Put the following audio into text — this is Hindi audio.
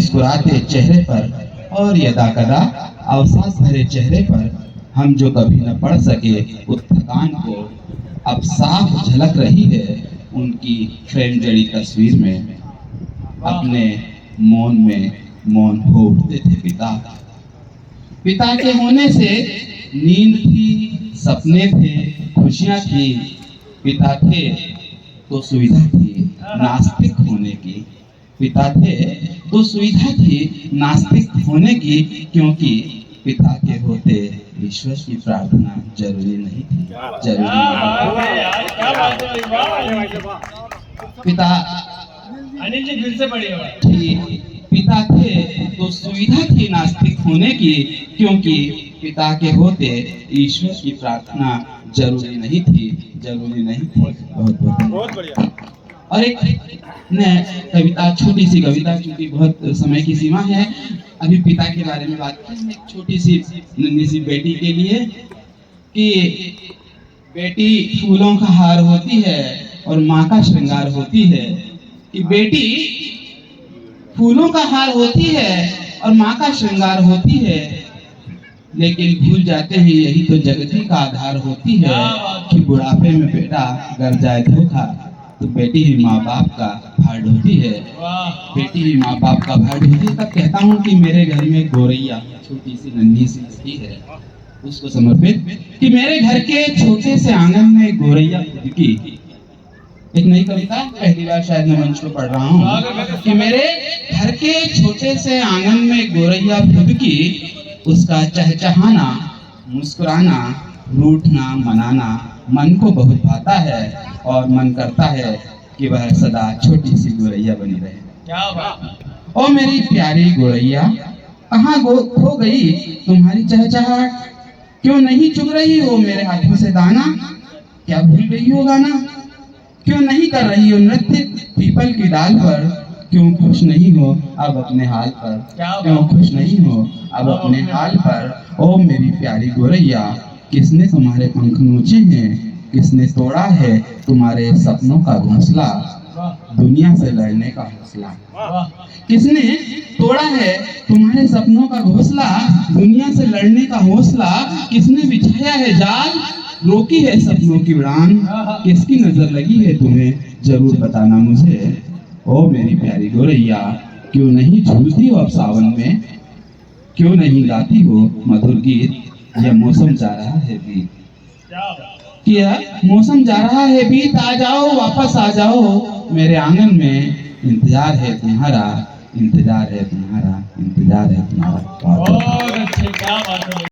मुस्कुराते चेहरे पर और यदाकदा अवसाद भरे चेहरे पर हम जो कभी न पढ़ सके उस थकान को अब साफ झलक रही है उनकी फ्रेम जड़ी तस्वीर में। अपने मौन में मौन हो उठते थे पिता। पिता के होने से नींद थी, सपने थे, खुशियां थी। पिता थे तो सुविधा थी नास्तिक होने की। पिता थे तो सुविधा थी नास्तिक होने की, क्योंकि पिता के होते ईश्वर की प्रार्थना जरूरी नहीं थी। जरूरी पिता अनिल जी फिर से पढ़िए। पिता थे तो सुविधा थी नास्तिक होने की, क्योंकि पिता के होते ईश्वर की प्रार्थना जरूरी नहीं थी। जरूरी नहीं थी। बहुत बढ़िया। और एक कविता, छोटी सी कविता, क्योंकि बहुत समय की सीमा है, अभी पिता के बारे में बात की। एक छोटी सी नन्ही सी बेटी के लिए कि बेटी फूलों का हार होती है और माँ का श्रृंगार होती है। कि बेटी फूलों का हार होती है और माँ का श्रृंगार होती है, लेकिन भूल जाते हैं यही तो जगती का आधार होती है। कि बुढ़ापे में बेटा अगर जाए धोखा तो बेटी ही माँ बाप का भार ढोती है। बेटी ही माँ बाप का भार ढोती है। तब कहता हूँ कि मेरे घर में गोरैया छोटी सी नन्ही सी लड़की है, उसको समर्पित। कि मेरे घर के छोटे से आंगन में गोरैया खुदकी। एक नई कविता, पहली बार शायद मैं मंच पे पढ़ रहा हूँ। कि मेरे घर के छोटे से आंगन में गोरैया खुदकी, उसका चहचहाना, मुस्कुराना, रूठना, मनाना मन को बहुत भाता है और मन करता है कि वह सदा छोटी सी गोरैया बनी रहे। क्या बात। ओ मेरी प्यारी गोरैया, कहाँ खो गई तुम्हारी चहचहाहट? क्यों नहीं चुग रही हो मेरे हाथों से दाना? क्या भूल गई हो गाना? क्यों नहीं कर रही हो नृत्य पीपल की डाल पर? क्यों खुश नहीं हो अब अपने हाल पर? क्यों खुश नहीं हो अब अपने हाल पर? ओ मेरी प्यारी गोरैया, किसने तुम्हारे पंख नोचे हैं? किसने तोड़ा है तुम्हारे सपनों का घोंसला, दुनिया से लड़ने का हौसला? किसने तोड़ा है तुम्हारे सपनों का घोंसला, दुनिया से लड़ने का हौसला? किसने बिछाया है जाल, रोकी है सपनों की उड़ान? किसकी नजर लगी है तुम्हें जरूर बताना मुझे। ओ मेरी प्यारी गोरैया, क्यों नहीं झूलती हो अब सावन में? क्यों नहीं गाती हो मधुर गीत? यह मौसम जा रहा है बीत। क्या मौसम जा रहा है बीत, आ जाओ वापस आ जाओ मेरे आंगन में। इंतजार है तुम्हारा, इंतजार है तुम्हारा, इंतजार है तुम्हारा। बहुत अच्छे, क्या बात है।